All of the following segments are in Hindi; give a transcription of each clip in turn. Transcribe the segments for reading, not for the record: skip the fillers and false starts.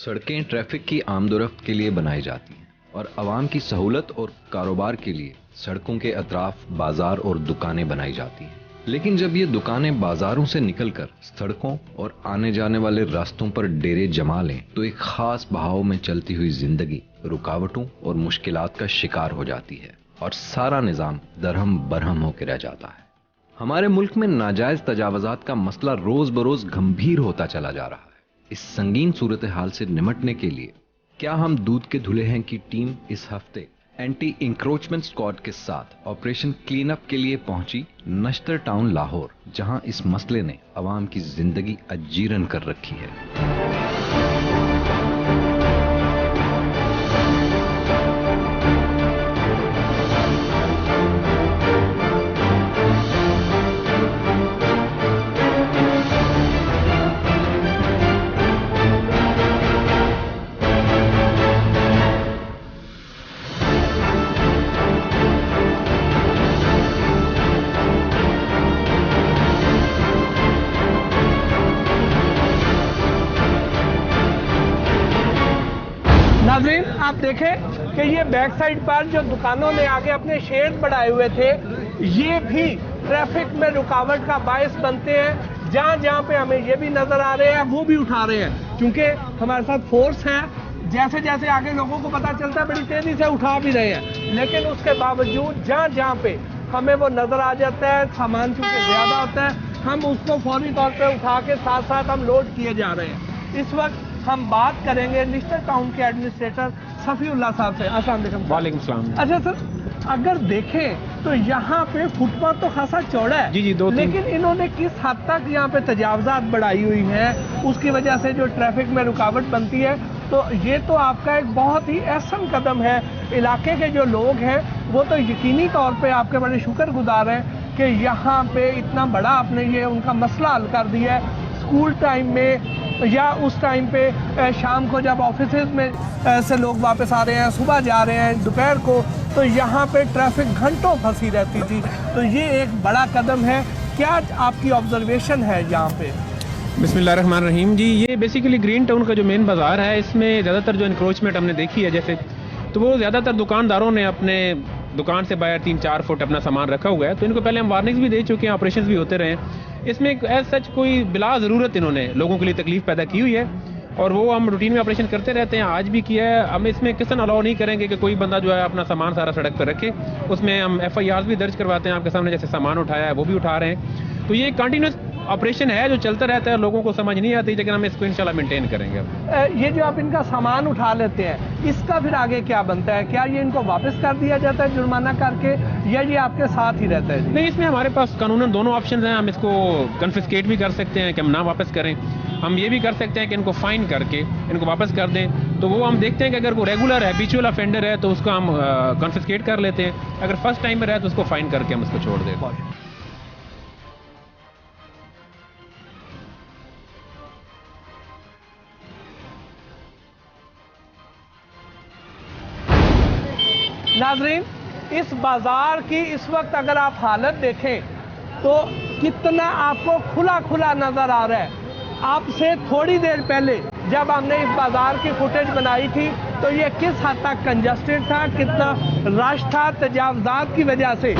सड़कें ट्रैफिक की आमदोरफ्त के लिए बनाई जाती हैं और आवाम की सहूलत और कारोबार के लिए सड़कों के अतराफ बाजार और दुकानें बनाई जाती हैं। लेकिन जब ये दुकानें बाजारों से निकलकर सड़कों और आने जाने वाले रास्तों पर डेरे जमा लें तो एक खास बहाव में चलती हुई जिंदगी रुकावटों और मुश्किलात का शिकार हो जाती है और सारा निजाम दरहम बरहम होकर रह जाता है। हमारे मुल्क में नाजायज तजावजात का मसला रोज बरोज गंभीर होता चला जा रहा है। इस संगीन सूरत हाल से निमटने के लिए क्या हम दूध के धुले हैं की टीम इस हफ्ते एंटी इंक्रोचमेंट स्क्वाड के साथ ऑपरेशन क्लीन अप के लिए पहुंची नश्तर टाउन लाहौर, जहां इस मसले ने अवाम की जिंदगी अजीरन कर रखी है। नाज़रीन, आप देखें कि ये बैक साइड पर जो दुकानों ने आगे अपने शेड बढ़ाए हुए थे, ये भी ट्रैफिक में रुकावट का बायस बनते हैं। जहाँ जहाँ पे हमें ये भी नजर आ रहे हैं वो भी उठा रहे हैं, क्योंकि हमारे साथ फोर्स है। जैसे जैसे आगे लोगों को पता चलता है बड़ी तेजी से उठा भी रहे हैं, लेकिन उसके बावजूद जहाँ जहाँ पे हमें वो नजर आ जाता है, सामान चूंकि ज्यादा होता है, हम उसको फौरी तौर पर उठा के साथ साथ हम लोड किए जा रहे हैं। इस वक्त हम बात करेंगे निश्तर टाउन के एडमिनिस्ट्रेटर सफीउल्लाह साहब से। अस्सलाम वालेकुम। वालेकुम सलाम। अच्छा सर, अगर देखें तो यहाँ पे फुटपाथ तो खासा चौड़ा है, जी दो लेकिन इन्होंने किस हद तक यहाँ पे तजावजात बढ़ाई हुई हैं, उसकी वजह से जो ट्रैफिक में रुकावट बनती है, तो ये तो आपका एक बहुत ही अहम कदम है। इलाके के जो लोग हैं वो तो यकीनी तौर पे आपके बड़े शुक्रगुजार हैं कि यहाँ पे इतना बड़ा आपने ये उनका मसला हल कर दिया है। स्कूल टाइम में या उस टाइम पे शाम को जब ऑफिस में से लोग वापस आ रहे हैं, सुबह जा रहे हैं, दोपहर को, तो यहाँ पे ट्रैफिक घंटों फंसी रहती थी। तो ये एक बड़ा कदम है। क्या आपकी ऑब्जर्वेशन है यहाँ पे? बिस्मिल्लाहिर्रहमानिर्रहीम। जी, ये बेसिकली ग्रीन टाउन का जो मेन बाज़ार है, इसमें ज़्यादातर जो इंक्रोचमेंट हमने देखी है, जैसे तो वो ज़्यादातर दुकानदारों ने अपने दुकान से बाहर 3-4 फुट अपना सामान रखा हुआ है। तो इनको पहले हम वार्निंग्स भी दे चुके हैं, ऑपरेशंस भी होते रहे हैं। इसमें एज सच कोई बिला ज़रूरत इन्होंने लोगों के लिए तकलीफ पैदा की हुई है और वो हम रूटीन में ऑपरेशन करते रहते हैं, आज भी किया है। हम इसमें किसन अलाउ नहीं करेंगे कि कोई बंदा जो है अपना सामान सारा सड़क पर रखे। उसमें हम FIR भी दर्ज करवाते हैं आपके सामने, जैसे सामान उठाया है वो भी उठा रहे हैं। तो ये कंटिन्यूस ऑपरेशन है जो चलता रहता है, लोगों को समझ नहीं आती, लेकिन हम इसको इंशाल्लाह मेंटेन करेंगे। ये जो आप इनका सामान उठा लेते हैं, इसका फिर आगे क्या बनता है? क्या ये इनको वापस कर दिया जाता है जुर्माना करके, या ये आपके साथ ही रहता है? नहीं, इसमें हमारे पास कानूनन दोनों ऑप्शन हैं। हम इसको कन्फिस्केट भी कर सकते हैं कि हम ना वापस करें, हम ये भी कर सकते हैं कि इनको फाइन करके इनको वापस कर दें। तो वो हम देखते हैं कि अगर वो रेगुलर हैबिचुअल ऑफेंडर है तो उसको हम कन्फिस्केट कर लेते हैं, अगर फर्स्ट टाइम में रहे तो उसको फाइन करके हम उसको छोड़ दें। नाजरीन, इस बाजार की इस वक्त अगर आप हालत देखें तो कितना आपको खुला खुला नजर आ रहा है। आपसे थोड़ी देर पहले जब हमने इस बाजार की फुटेज बनाई थी तो ये किस हद तक कंजस्टेड था, कितना रश था तजावजात की वजह से।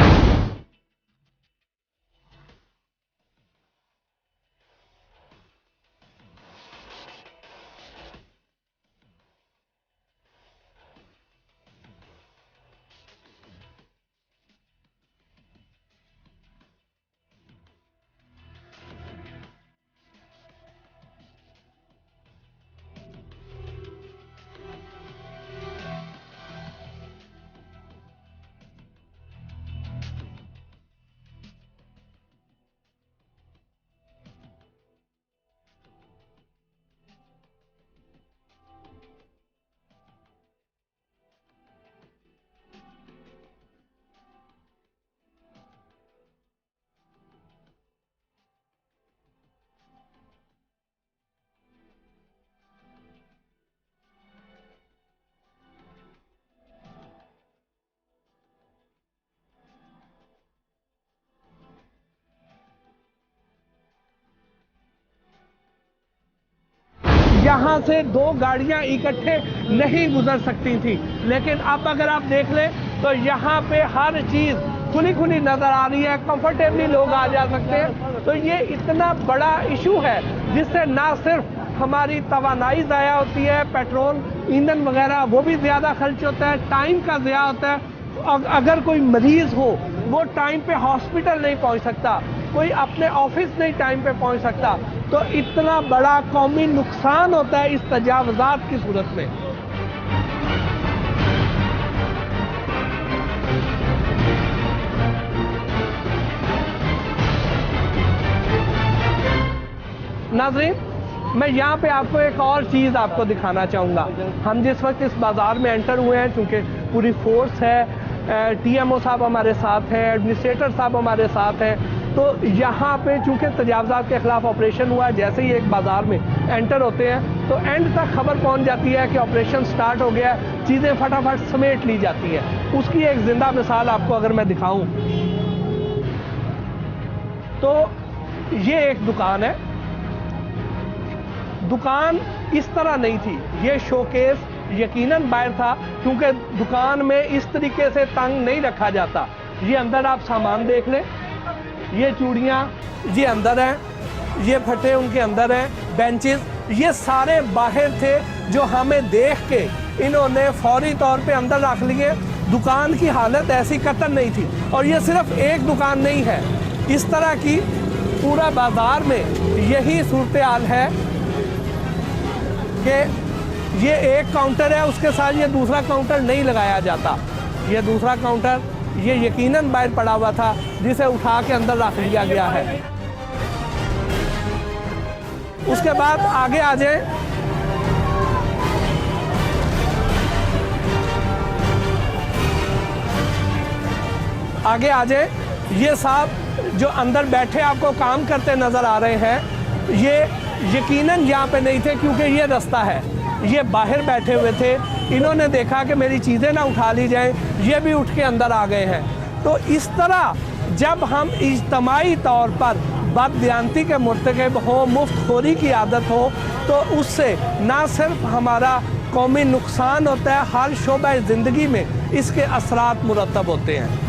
यहाँ से 2 गाड़ियाँ इकट्ठे नहीं गुजर सकती थी, लेकिन अब अगर आप देख लें तो यहाँ पे हर चीज़ खुली खुली नज़र आ रही है, कंफर्टेबली लोग आ जा सकते हैं। तो ये इतना बड़ा इशू है जिससे ना सिर्फ हमारी तवानाई ज़ाया होती है, पेट्रोल ईंधन वगैरह वो भी ज़्यादा खर्च होता है, टाइम का ज़िया होता है। अगर कोई मरीज़ हो वो टाइम पे हॉस्पिटल नहीं पहुंच सकता, कोई अपने ऑफिस नहीं टाइम पे पहुंच सकता, तो इतना बड़ा कौमी नुकसान होता है इस तजावुज़ात की सूरत में। नाज़रीन, मैं यहाँ पे आपको एक और चीज़ आपको दिखाना चाहूँगा। हम जिस वक्त इस बाज़ार में एंटर हुए हैं, चूँकि पूरी फोर्स है, टीएमओ साहब हमारे साथ हैं, एडमिनिस्ट्रेटर साहब हमारे साथ हैं, तो यहाँ पे चूँकि तजावुज़ात के ख़िलाफ़ ऑपरेशन हुआ है, जैसे ही एक बाज़ार में एंटर होते हैं तो एंड तक खबर पहुँच जाती है कि ऑपरेशन स्टार्ट हो गया है, चीज़ें फटाफट समेट ली जाती है। उसकी एक ज़िंदा मिसाल आपको अगर मैं दिखाऊँ तो ये एक दुकान है। दुकान इस तरह नहीं थी, ये शोकेस यकीनन बाहर था, क्योंकि दुकान में इस तरीके से तंग नहीं रखा जाता। ये अंदर आप सामान देख लें, ये चूड़ियाँ ये अंदर हैं, ये फटे उनके अंदर हैं, बेंचेस ये सारे बाहर थे, जो हमें देख के इन्होंने फौरी तौर पे अंदर रख लिए। दुकान की हालत ऐसी कतई नहीं थी, और ये सिर्फ एक दुकान नहीं है, इस तरह की पूरा बाजार में यही सूरत हाल है कि ये एक काउंटर है, उसके साथ ये दूसरा काउंटर नहीं लगाया जाता। ये दूसरा काउंटर ये यकीनन बाहर पड़ा हुआ था, जिसे उठा के अंदर रख लिया गया है। उसके बाद आगे आ जाए, आगे आ जाए, ये साहब जो अंदर बैठे आपको काम करते नजर आ रहे हैं, ये यकीनन यहाँ पे नहीं थे, क्योंकि ये रास्ता है, ये बाहर बैठे हुए थे। इन्होंने देखा कि मेरी चीज़ें ना उठा ली जाएं, ये भी उठ के अंदर आ गए हैं। तो इस तरह जब हम इज्तमाई तौर पर बददियानती के मुर्तकिब हो, मुफ्तखोरी की आदत हो, तो उससे ना सिर्फ हमारा कौमी नुकसान होता है, हर शोबा ज़िंदगी में इसके असरात मुरतब होते हैं।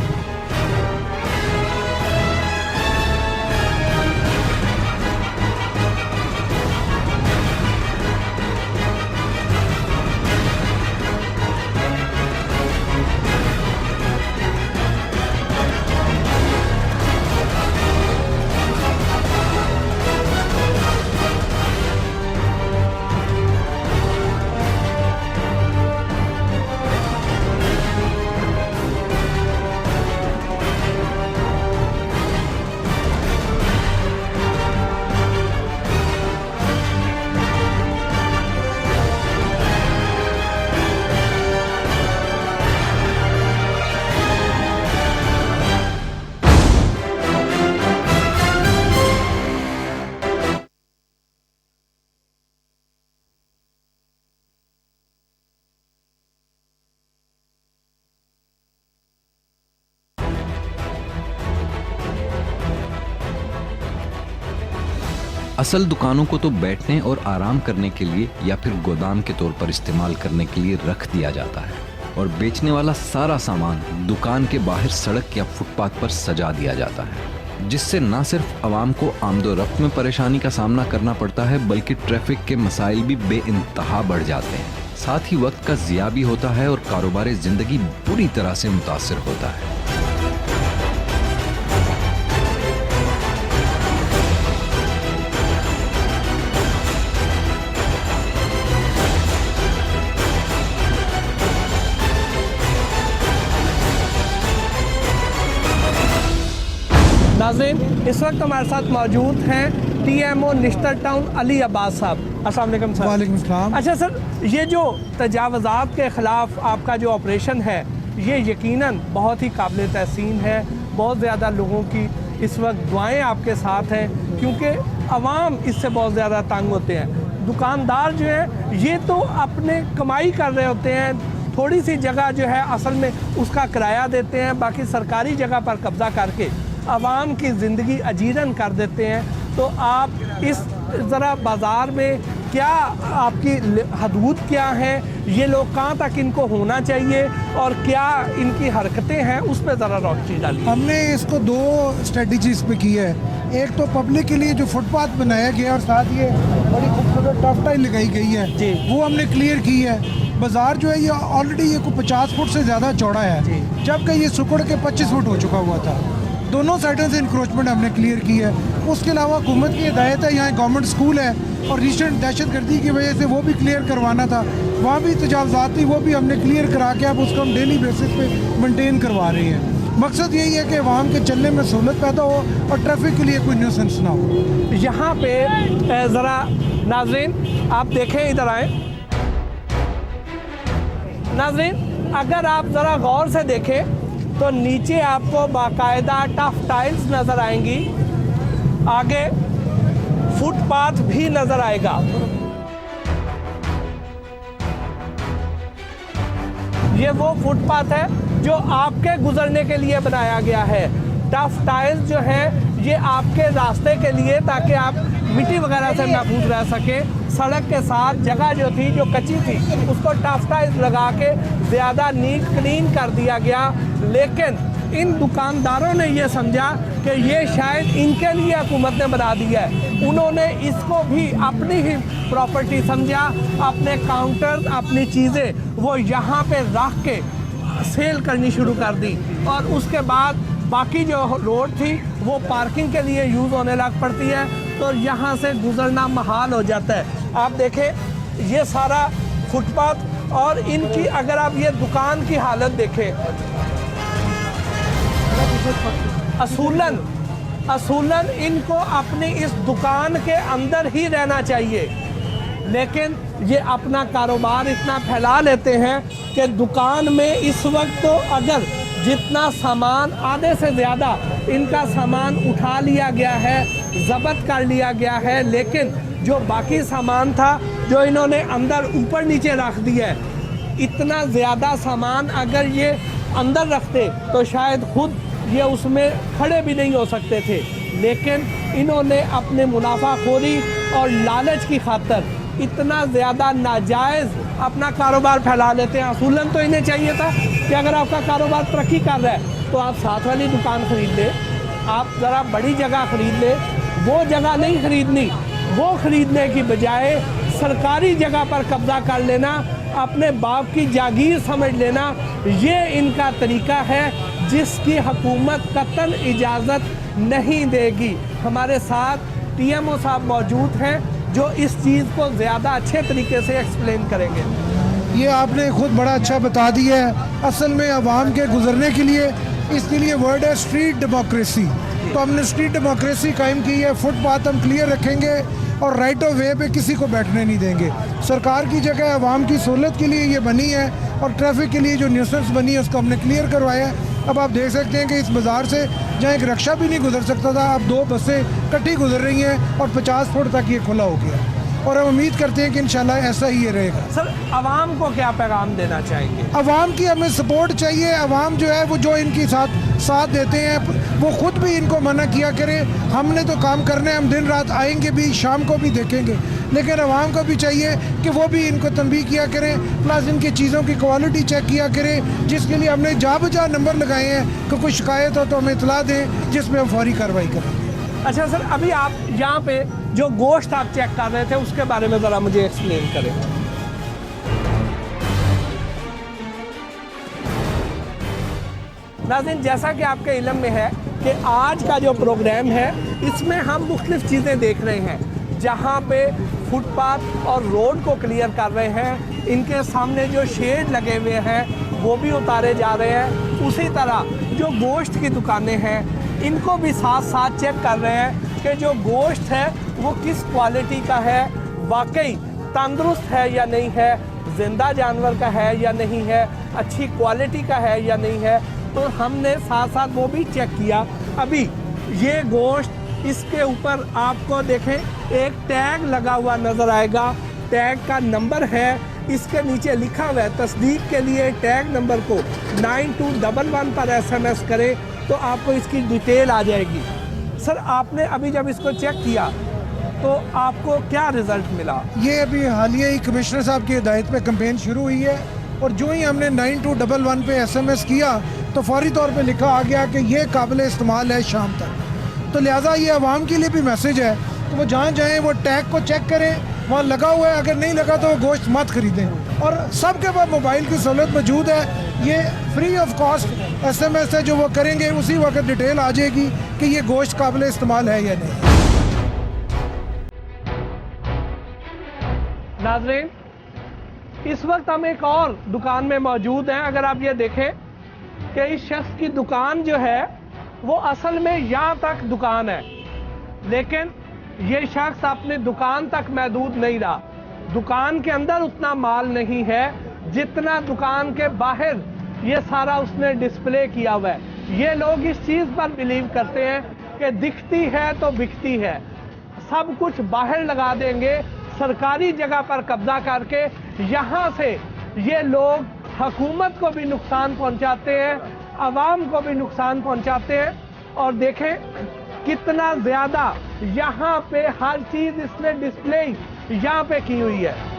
असल दुकानों को तो बैठने और आराम करने के लिए या फिर गोदाम के तौर पर इस्तेमाल करने के लिए रख दिया जाता है, और बेचने वाला सारा सामान दुकान के बाहर सड़क या फुटपाथ पर सजा दिया जाता है, जिससे न सिर्फ आवाम को आमदोरफ्त में परेशानी का सामना करना पड़ता है, बल्कि ट्रैफिक के मसाइल भी बेइंतहा बढ़ जाते हैं। साथ ही वक्त का ज़िया भी होता है और कारोबारी ज़िंदगी बुरी तरह से मुतासिर होता है। नाज़रीन, इस वक्त हमारे साथ मौजूद हैं टीएमओ निश्तर टाउन अली अब्बास साहब। अस्सलाम वालेकुम सर। वालेकुम सलाम। अच्छा सर, ये जो तजावुज़ात के ख़िलाफ़ आपका जो ऑपरेशन है, ये यकीनन बहुत ही काबिल तहसीन है। बहुत ज़्यादा लोगों की इस वक्त दुआएं आपके साथ हैं, क्योंकि अवाम इससे बहुत ज़्यादा तंग होते हैं। दुकानदार जो है ये तो अपने कमाई कर रहे होते हैं, थोड़ी सी जगह जो है असल में उसका किराया देते हैं, बाकी सरकारी जगह पर कब्ज़ा करके आवाम की ज़िंदगी अजीरन कर देते हैं। तो आप इस ज़रा बाज़ार में क्या आपकी हदूद क्या है, ये लोग कहाँ तक इनको होना चाहिए और क्या इनकी हरकतें हैं, उस पर ज़रा रोशनी डालिए। हमने इसको 2 स्ट्रेटजीज पे की है। एक तो पब्लिक के लिए जो फुटपाथ बनाया गया और साथ ये बड़ी खूबसूरत टफ टाइल लगाई गई है जी, वो हमने क्लियर की है। बाजार जो है ये ऑलरेडी ये को 50 फुट से ज़्यादा चौड़ा है, जबकि ये सुकड़ के 25 फुट हो चुका हुआ था। दोनों साइडों से इंक्रोचमेंट हमने क्लियर की है। उसके अलावा हुकूमत की हिदायत है, यहाँ गवर्नमेंट स्कूल है और रिसेंट दहशतगर्दी की वजह से वो भी क्लियर करवाना था, वहाँ भी तजावज़ात थी, वो भी हमने क्लियर करा के अब उसको हम डेली बेसिस पे मेंटेन करवा रहे हैं। मकसद यही है कि अवाम के चलने में सहूलत पैदा हो और ट्रैफिक के लिए कोई न्यूसेंस ना हो। यहाँ पे ज़रा नाज़रीन आप देखें, इधर आए नाज़रीन, अगर आप ज़रा गौर से देखें तो नीचे आपको बाकायदा टफ टाइल्स नज़र आएंगी, आगे फुटपाथ भी नज़र आएगा। ये वो फुटपाथ है जो आपके गुजरने के लिए बनाया गया है। टफ टाइल्स जो है ये आपके रास्ते के लिए, ताकि आप मिट्टी वगैरह से महफूज रह सके। सड़क के साथ जगह जो थी, जो कच्ची थी, उसको टफ टाइल्स लगा के ज़्यादा नीट क्लीन कर दिया गया। लेकिन इन दुकानदारों ने ये समझा कि ये शायद इनके लिए हुकूमत ने बना दिया है। उन्होंने इसको भी अपनी ही प्रॉपर्टी समझा, अपने काउंटर, अपनी चीज़ें वो यहाँ पे रख के सेल करनी शुरू कर दी और उसके बाद बाकी जो रोड थी वो पार्किंग के लिए यूज़ होने लग पड़ती है, तो यहाँ से गुजरना महाल हो जाता है। आप देखें ये सारा फुटपाथ और इनकी अगर आप ये दुकान की हालत देखें, असूलन इनको अपनी इस दुकान के अंदर ही रहना चाहिए, लेकिन ये अपना कारोबार इतना फैला लेते हैं कि दुकान में इस वक्त तो अगर जितना सामान, आधे से ज़्यादा इनका सामान उठा लिया गया है, ज़ब्त कर लिया गया है, लेकिन जो बाकी सामान था जो इन्होंने अंदर ऊपर नीचे रख दिया है, इतना ज़्यादा सामान अगर ये अंदर रखते तो शायद खुद ये उसमें खड़े भी नहीं हो सकते थे। लेकिन इन्होंने अपने मुनाफाखोरी और लालच की खातर इतना ज़्यादा नाजायज़ अपना कारोबार फैला लेते हैं। असूलन तो इन्हें चाहिए था कि अगर आपका कारोबार तरक्की कर रहा है तो आप साथ वाली दुकान ख़रीद लें, आप ज़रा बड़ी जगह ख़रीद लें। वो जगह नहीं ख़रीदनी, वो ख़रीदने की बजाय सरकारी जगह पर कब्ज़ा कर लेना, अपने बाप की जागीर समझ लेना, ये इनका तरीका है जिसकी हुकूमत कतई इजाज़त नहीं देगी। हमारे साथ TMO साहब मौजूद हैं जो इस चीज़ को ज़्यादा अच्छे तरीके से एक्सप्लेन करेंगे। ये आपने खुद बड़ा अच्छा बता दिया है। असल में आवाम के गुजरने के लिए, इसके लिए वर्ड है स्ट्रीट डेमोक्रेसी। तो हमने स्ट्रीट डेमोक्रेसी कायम की है। फुटपाथ हम क्लियर रखेंगे और राइट ऑफ वे पे किसी को बैठने नहीं देंगे। सरकार की जगह आवाम की सहूलत के लिए ये बनी है और ट्रैफिक के लिए जो न्यूसेंस बनी है उसको हमने क्लियर करवाया है। अब आप देख सकते हैं कि इस बाज़ार से जहाँ एक रिक्शा भी नहीं गुजर सकता था, अब 2 बसें इकट्ठी गुजर रही हैं और 50 फुट तक ये खुला हो गया और हम उम्मीद करते हैं कि इंशाल्लाह ऐसा ही ये रहेगा। सर, आवाम को क्या पैगाम देना चाहेंगे? आवाम की हमें सपोर्ट चाहिए। आवाम जो है वो जो इनकी साथ देते हैं वो खुद भी इनको मना किया करें। हमने तो काम करने, हम दिन रात आएंगे भी, शाम को भी देखेंगे, लेकिन आवाम को भी चाहिए कि वो भी इनको तंबीह किया करें, प्लस इनकी चीज़ों की क्वालिटी चेक किया करें, जिसके लिए हमने जा बजा नंबर लगाए हैं कि कोई शिकायत हो तो हमें इतला दें, जिसमें हम फौरी कार्रवाई करें। अच्छा सर, अभी आप यहाँ पे जो गोश्त आप चेक कर रहे थे उसके बारे में ज़रा मुझे एक्सप्लेन करें। नाज़रीन, जैसा कि आपके इल्म में है कि आज का जो प्रोग्राम है इसमें हम मुख्तलिफ चीज़ें देख रहे हैं, जहाँ पे फुटपाथ और रोड को क्लियर कर रहे हैं, इनके सामने जो शेड लगे हुए हैं वो भी उतारे जा रहे हैं। उसी तरह जो गोश्त की दुकानें हैं इनको भी साथ साथ चेक कर रहे हैं कि जो गोश्त है वो किस क्वालिटी का है, वाकई तंदुरुस्त है या नहीं है, ज़िंदा जानवर का है या नहीं है, अच्छी क्वालिटी का है या नहीं है। तो हमने साथ साथ वो भी चेक किया। अभी ये गोश्त, इसके ऊपर आपको देखें एक टैग लगा हुआ नज़र आएगा, टैग का नंबर है, इसके नीचे लिखा हुआ है। तस्दीक के लिए टैग नंबर को 9211 पर SMS करें तो आपको इसकी डिटेल आ जाएगी। सर, आपने अभी जब इसको चेक किया तो आपको क्या रिजल्ट मिला? ये अभी हालिया ही कमिश्नर साहब की हिदायत पे कैंपेन शुरू हुई है और जो ही हमने 9211 पे SMS किया तो फौरी तौर पे लिखा आ गया कि ये काबिल इस्तेमाल है शाम तक। तो लिहाजा ये आवाम के लिए भी मैसेज है कि वो जहाँ जाएँ वो टैग को चेक करें, वहाँ लगा हुआ है, अगर नहीं लगा तो वो गोश्त मत खरीदें। और सबके पास मोबाइल की सहूलत मौजूद है, ये फ्री ऑफ कॉस्ट SMS है, जो वो करेंगे उसी वक्त डिटेल आ जाएगी कि ये गोश्त काबिल इस्तेमाल है या नहीं। नाज़रीन, इस वक्त हम एक और दुकान में मौजूद हैं। अगर आप ये देखें कि इस शख्स की दुकान जो है वो असल में यहाँ तक दुकान है, लेकिन ये शख्स अपनी दुकान तक महदूद नहीं रहा। दुकान के अंदर उतना माल नहीं है जितना दुकान के बाहर ये सारा उसने डिस्प्ले किया हुआ है। ये लोग इस चीज़ पर बिलीव करते हैं कि दिखती है तो बिकती है, सब कुछ बाहर लगा देंगे, सरकारी जगह पर कब्जा करके यहाँ से ये लोग हुकूमत को भी नुकसान पहुँचाते हैं, आवाम को भी नुकसान पहुँचाते हैं। और देखें कितना ज़्यादा यहाँ पे हर चीज़ इसने डिस्प्ले यहाँ पे की हुई है।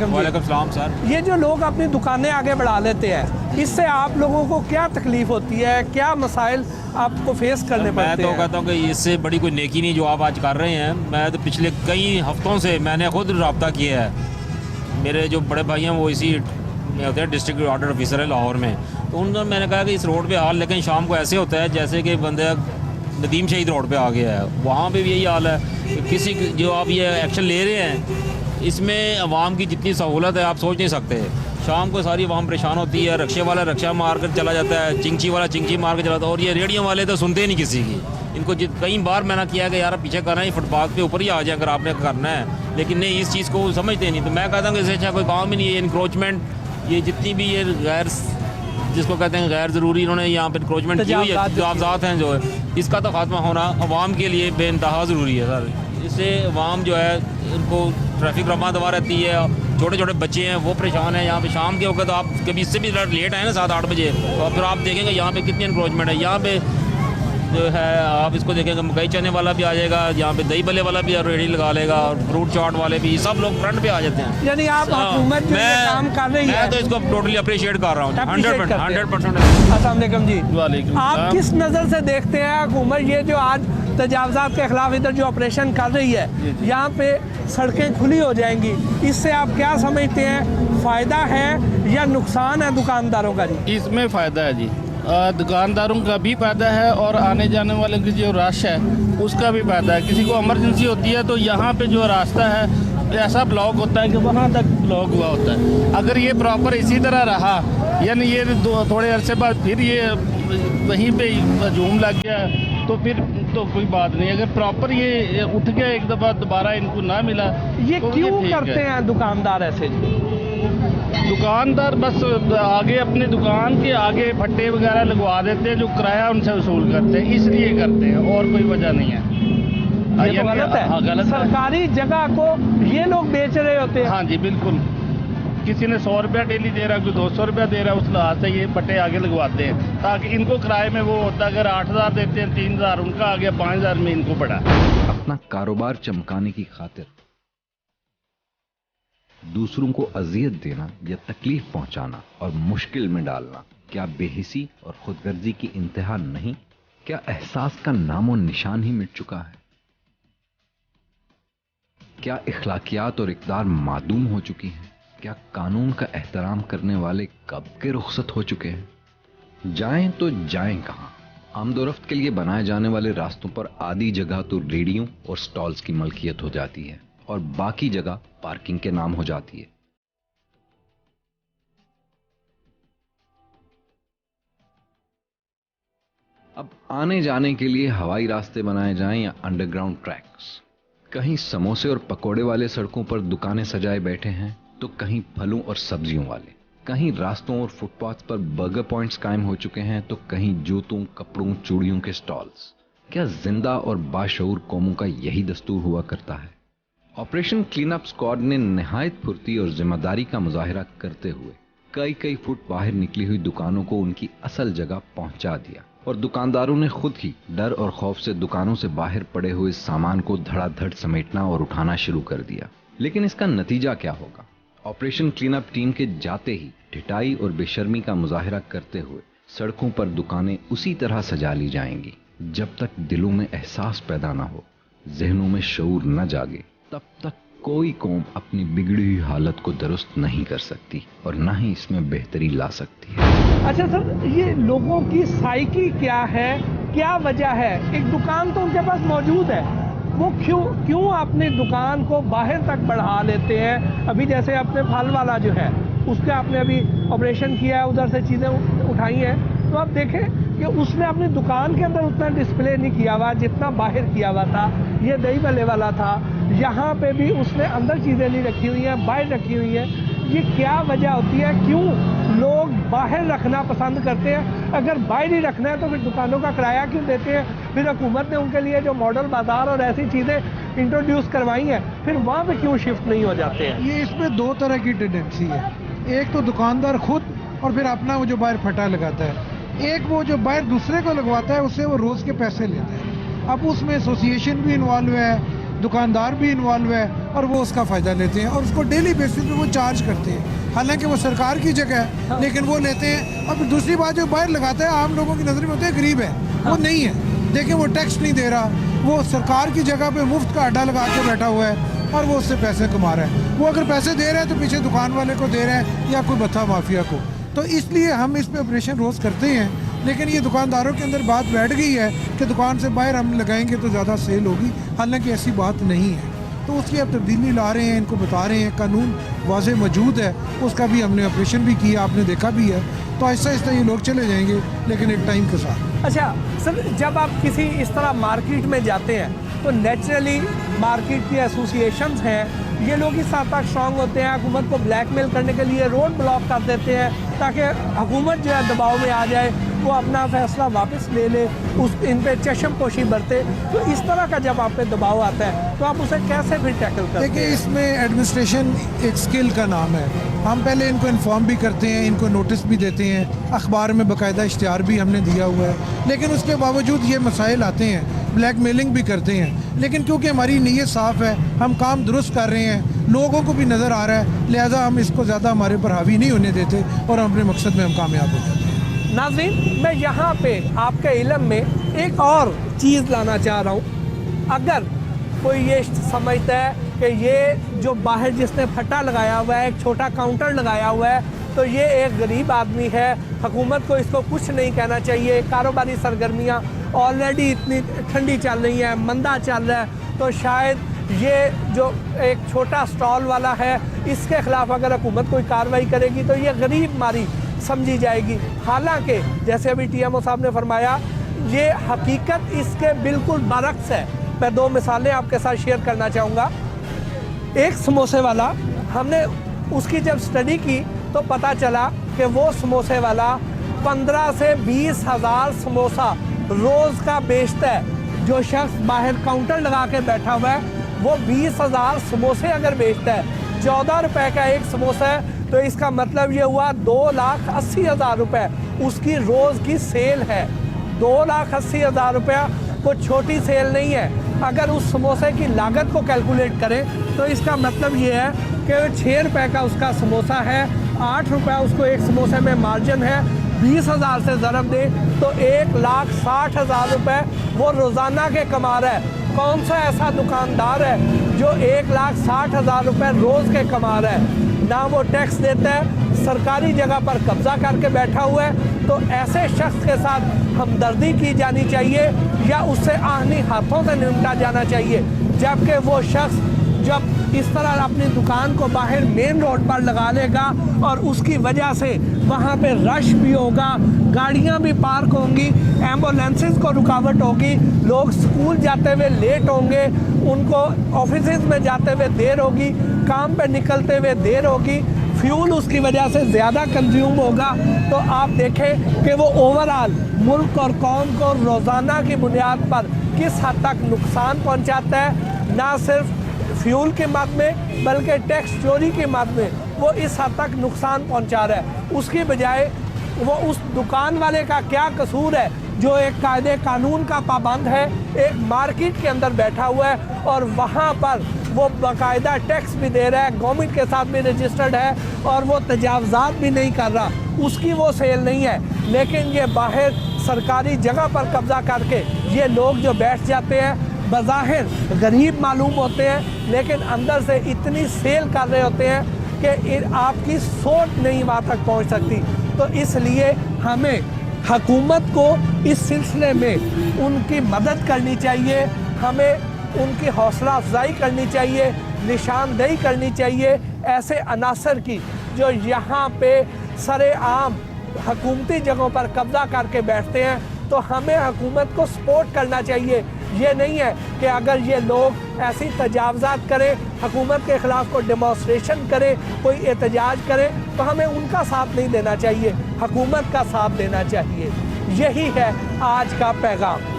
वालेकुम सलाम सर। ये जो लोग अपनी दुकानें आगे बढ़ा लेते हैं, इससे आप लोगों को क्या तकलीफ होती है, क्या मसाइल आपको फेस करने पड़ते हैं? मैं तो कहता हूँ कि इससे बड़ी कोई नेकी नहीं जो आप आज कर रहे हैं। मैं तो पिछले कई हफ्तों से मैंने खुद रब्ता किया है। मेरे जो बड़े भाई हैं वो इसी में होते हैं, डिस्ट्रिक्ट ऑर्डर ऑफिसर है लाहौर में। तो उन्होंने मैंने कहा कि इस रोड पे हाल, लेकिन शाम को ऐसे होता है जैसे कि बंदा नदीम शहीद रोड पे आ गया है, वहाँ पे भी यही हाल है। किसी जो आप ये एक्शन ले रहे हैं इसमें अवाम की जितनी सहूलत है आप सोच नहीं सकते। शाम को सारी अवाम परेशान होती है, रक्शे वाला रक्शा मार कर चला जाता है, चिंची वाला चिंची मार कर चला जाता है, और ये रेडियो वाले तो सुनते ही नहीं किसी की। इनको कई बार मैंने किया कि यार पीछे करना है, फुटपाथ पे ऊपर ही आ जाए अगर आपने करना है, लेकिन नहीं, इस चीज़ को समझते नहीं। तो मैं कहता हूँ कि इससे अच्छा कोई काम ही नहीं है। इंक्रोचमेंट, ये जितनी भी ये गैर, जिसको कहते हैं गैर ज़रूरी, इन्होंने यहाँ पर इंक्रोचमेंट की हुई है, मुआवजात हैं जो है, इसका तो खात्मा होना अवाम के लिए बेइंतहा ज़रूरी है सर। इससे अवाम जो है उनको ट्रैफिक रमा दवा रहती है, छोटे छोटे बच्चे हैं वो परेशान हैं। यहाँ पे शाम के वक्त आप कभी इससे भी लेट आए ना 7-8 बजे, और फिर आप देखेंगे यहाँ पे कितनी इंक्रोचमेंट है। यहाँ पे जो है आप इसको देखेंगे, मकई चने वाला भी आ जाएगा, यहाँ पे दही भल्ले वाला भी रेडी लगा लेगा, और फ्रूट चाट वाले भी, सब लोग फ्रंट पे आ जाते हैं। यानी आप हुकूमत जो ये काम कर रही है, मैं तो इसको टोटली अप्रिशिएट कर रहा हूँ 100%। अस्सलाम वालेकुम जी, आप किस नज़र से देखते हैं हुकूमत ये जो आज तजावज़ात के खिलाफ इधर जो ऑपरेशन कर रही है, यहाँ पे सड़कें खुली हो जाएंगी, इससे आप क्या समझते हैं, फ़ायदा है या नुकसान है दुकानदारों का? जी इसमें फ़ायदा है जी, दुकानदारों का भी फ़ायदा है और आने जाने वाले की जो रश है उसका भी फ़ायदा है। किसी को इमरजेंसी होती है तो यहाँ पे जो रास्ता है ऐसा ब्लॉक होता है कि वहाँ तक ब्लॉक हुआ होता है। अगर ये प्रॉपर इसी तरह रहा, यानी ये थोड़े अरसे बाद फिर ये वहीं पे हजूम लग गया तो फिर तो कोई बात नहीं। अगर प्रॉपर ये उठ गया एक दफ़ा, दोबारा इनको ना मिला, ये तो क्यों करते हैं दुकानदार ऐसे? दुकानदार बस आगे अपनी दुकान के आगे फट्टे वगैरह लगवा देते हैं, जो किराया उनसे वसूल करते हैं, इसलिए करते हैं, और कोई वजह नहीं है। ये तो गलत है। हाँ, गलत है। सरकारी जगह को ये लोग बेच रहे होते हैं। हाँ जी बिल्कुल, किसी ने 100 रुपया डेली दे रहा है, कोई 200 रुपया दे रहा है, उस लिहाज से ये पट्टे आगे लगवाते हैं ताकि इनको किराए में वो होता है, अगर 8,000 देते हैं 3,000 उनका आ गया, 5,000 में इनको पड़ा। अपना कारोबार चमकाने की खातिर दूसरों को अजियत देना या तकलीफ पहुंचाना और मुश्किल में डालना क्या बेहिसी और खुदगर्जी की इंतहा नहीं? क्या एहसास का नामो निशान ही मिट चुका है? क्या इखलाकियात और इक़दार मादूम हो चुकी हैं? क्या कानून का एहतराम करने वाले कब के रुखसत हो चुके हैं? जाएं तो जाएं कहां? आमदोरफ्त के लिए बनाए जाने वाले रास्तों पर आधी जगह तो रेडियों और स्टॉल्स की मलकियत हो जाती है और बाकी जगह पार्किंग के नाम हो जाती है। अब आने जाने के लिए हवाई रास्ते बनाए जाएं या अंडरग्राउंड ट्रैक्स, कहीं समोसे और पकोड़े वाले सड़कों पर दुकानें सजाए बैठे हैं तो कहीं फलों और सब्जियों वाले, कहीं रास्तों और फुटपाथ पर बर्गर पॉइंट्स कायम हो चुके हैं तो कहीं जूतों, कपड़ों, चूड़ियों के स्टॉल्स। क्या जिंदा और बाशऊर कौमों का यही दस्तूर हुआ करता है? ऑपरेशन क्लीन अप स्क्वाड ने निहायत फुर्ती और जिम्मेदारी का मुजाहिरा करते हुए कई फुट बाहर निकली हुई दुकानों को उनकी असल जगह पहुंचा दिया और दुकानदारों ने खुद ही डर और खौफ से दुकानों से बाहर पड़े हुए सामान को धड़ाधड़ समेटना और उठाना शुरू कर दिया। लेकिन इसका नतीजा क्या होगा? ऑपरेशन क्लीन अप टीम के जाते ही ढिठाई और बेशर्मी का मुजाहिरा करते हुए सड़कों पर दुकानें उसी तरह सजा ली जाएंगी जब तक दिलों में एहसास पैदा ना हो, जहनों में शऊर न जागे, तब तक कोई कौम अपनी बिगड़ी हुई हालत को दुरुस्त नहीं कर सकती और ना ही इसमें बेहतरी ला सकती है। अच्छा सर, ये लोगों की साइकी क्या है, क्या वजह है? एक दुकान तो उनके पास मौजूद है, वो क्यों अपनी दुकान को बाहर तक बढ़ा लेते हैं? अभी जैसे अपने फल वाला जो है उसके आपने अभी ऑपरेशन किया है, उधर से चीज़ें उठाई हैं, तो आप देखें कि उसने अपनी दुकान के अंदर उतना डिस्प्ले नहीं किया हुआ जितना बाहर किया हुआ था। ये दही भल्ले वाला था, यहाँ पे भी उसने अंदर चीज़ें नहीं रखी हुई हैं, बाहर रखी हुई हैं। ये क्या वजह होती है? क्यों लोग बाहर रखना पसंद करते हैं? अगर बाहर ही रखना है तो फिर दुकानों का किराया क्यों देते हैं? फिर हुकूमत ने उनके लिए जो मॉडल बाजार और ऐसी चीज़ें इंट्रोड्यूस करवाई हैं, फिर वहाँ पे क्यों शिफ्ट नहीं हो जाते हैं? ये इसमें दो तरह की टेंडेंसी है। एक तो दुकानदार खुद और फिर अपना वो जो बाहर फटा लगाता है। एक वो जो बाहर दूसरे को लगवाता है, उससे वो रोज़ के पैसे लेता है। अब उसमें एसोसिएशन भी इन्वॉल्व है, दुकानदार भी इन्वॉल्व है और वो उसका फ़ायदा लेते हैं और उसको डेली बेसिस पे वो चार्ज करते हैं। हालांकि वो सरकार की जगह है, लेकिन वो लेते हैं। और दूसरी बात, जो बाहर लगाता है आम लोगों की नज़र में होता है गरीब है, वो नहीं है। देखिए, वो टैक्स नहीं दे रहा, वो सरकार की जगह पे मुफ्त का अड्डा लगा के बैठा हुआ है और वो उससे पैसे कमा रहा है। वो अगर पैसे दे रहा है तो पीछे दुकान वाले को दे रहा है या कोई भत्था माफिया को। तो इसलिए हम इस पे ऑपरेशन रोज़ करते हैं, लेकिन ये दुकानदारों के अंदर बात बैठ गई है कि दुकान से बाहर हम लगाएंगे तो ज़्यादा सेल होगी। हालांकि ऐसी बात नहीं है, तो उसकी अब तब्दीली ला रहे हैं, इनको बता रहे हैं। कानून वाज़े मौजूद है, उसका भी हमने ऑपरेशन भी किया, आपने देखा भी है। तो आहिस्ता आहिस्ता ये लोग चले जाएंगे, लेकिन एक टाइम के साथ। अच्छा सर, जब आप किसी इस तरह मार्केट में जाते हैं तो नेचुरली मार्केट की एसोसिएशंस हैं, ये लोग इस हद तक स्ट्रॉन्ग होते हैं, हुकूमत को ब्लैकमेल करने के लिए रोड ब्लॉक कर देते हैं ताकि हुकूमत जो है दबाव में आ जाए, वो अपना फैसला वापस ले ले, उस इन पे चशमपोशी बरते। तो इस तरह का जब आप पे दबाव आता है तो आप उसे कैसे फिर टैकल करते हैं? देखिए, इसमें एडमिनिस्ट्रेशन एक स्किल का नाम है। हम पहले इनको इन्फॉर्म भी करते हैं, इनको नोटिस भी देते हैं, अखबार में बाकायदा इश्तिहार भी हमने दिया हुआ है। लेकिन उसके बावजूद ये मसाइल आते हैं, ब्लैकमेलिंग भी करते हैं। लेकिन क्योंकि हमारी नीयत साफ़ है, हम काम दुरुस्त कर रहे हैं, लोगों को भी नज़र आ रहा है, लिहाजा हम इसको ज़्यादा हमारे पर हावी नहीं होने देते और हम अपने मकसद में हम कामयाब हो जाते हैं। नाज़रीन, मैं यहाँ पे आपके इल्म में एक और चीज़ लाना चाह रहा हूँ। अगर कोई ये समझता है कि ये जो बाहर जिसने फट्टा लगाया हुआ है, एक छोटा काउंटर लगाया हुआ है, तो ये एक गरीब आदमी है, हुकूमत को इसको कुछ नहीं कहना चाहिए। कारोबारी सरगर्मियाँ ऑलरेडी इतनी ठंडी चल रही हैं, मंदा चल रहा है, तो शायद ये जो एक छोटा स्टॉल वाला है, इसके ख़िलाफ़ अगर हुकूमत कोई कार्रवाई करेगी तो ये गरीब मारी समझी जाएगी। हालांकि जैसे अभी टीएमओ साहब ने फरमाया, ये हकीकत इसके बिल्कुल बरक्स है। मैं दो मिसालें आपके साथ शेयर करना चाहूँगा। एक समोसे वाला, हमने उसकी जब स्टडी की तो पता चला कि वो समोसे वाला 15 से 20 हज़ार समोसा रोज़ का बेचता है। जो शख्स बाहर काउंटर लगा के बैठा हुआ है, वो 20 हज़ार समोसे अगर बेचता है, 14 रुपए का एक समोसा है, तो इसका मतलब ये हुआ 2,80,000 रुपये उसकी रोज़ की सेल है। 2,80,000 रुपया कोई छोटी सेल नहीं है। अगर उस समोसे की लागत को कैलकुलेट करें तो इसका मतलब ये है कि 6 रुपए का उसका समोसा है, 8 रुपये उसको एक समोसे में मार्जिन है। 20,000 से ज़रब दे तो 1,60,000 रुपये वो रोज़ाना के कमा रहा है। कौन सा ऐसा दुकानदार है जो 1,60,000 रुपए रोज के कमा रहा है, ना वो टैक्स देता है, सरकारी जगह पर कब्जा करके बैठा हुआ है, तो ऐसे शख्स के साथ हमदर्दी की जानी चाहिए या उससे आहनी हाथों से निपटा जाना चाहिए। जबकि वो शख्स जब इस तरह अपनी दुकान को बाहर मेन रोड पर लगा लेगा और उसकी वजह से वहाँ पे रश भी होगा, गाड़ियाँ भी पार्क होंगी, एम्बुलेंसेस को रुकावट होगी, लोग स्कूल जाते हुए लेट होंगे, उनको ऑफिसेज में जाते हुए देर होगी, काम पे निकलते हुए देर होगी, फ्यूल उसकी वजह से ज़्यादा कंज्यूम होगा। तो आप देखें कि वो ओवरऑल मुल्क और कौम को रोज़ाना की बुनियाद पर किस हद तक नुकसान पहुँचाता है, ना सिर्फ फ्यूल के मद में बल्कि टैक्स चोरी के मद में वो इस हद तक नुकसान पहुंचा रहा है। उसकी बजाय वो उस दुकान वाले का क्या कसूर है जो एक कायदे कानून का पाबंद है, एक मार्केट के अंदर बैठा हुआ है और वहाँ पर वो बाकायदा टैक्स भी दे रहा है, गवर्नमेंट के साथ भी रजिस्टर्ड है और वो तजावज़ात भी नहीं कर रहा, उसकी वो सेल नहीं है। लेकिन ये बाहर सरकारी जगह पर कब्जा करके ये लोग जो बैठ जाते हैं, बज़ाहिर गरीब मालूम होते हैं लेकिन अंदर से इतनी सेल कर रहे होते हैं कि आपकी सोच नहीं वहाँ तक पहुँच सकती। तो इसलिए हमें हुकूमत को इस सिलसिले में उनकी मदद करनी चाहिए, हमें उनकी हौसला अफजाई करनी चाहिए, निशानदेही करनी चाहिए ऐसे अनासर की जो यहाँ पे सरेआम हुकूमती जगहों पर कब्जा करके बैठते हैं। तो हमें हुकूमत को सपोर्ट करना चाहिए। ये नहीं है कि अगर ये लोग ऐसी तजावज़ात करें, हुकूमत के ख़िलाफ़ कोई डेमोन्स्ट्रेशन करे, कोई एहतजाज करे, तो हमें उनका साथ नहीं देना चाहिए, हुकूमत का साथ देना चाहिए। यही है आज का पैगाम।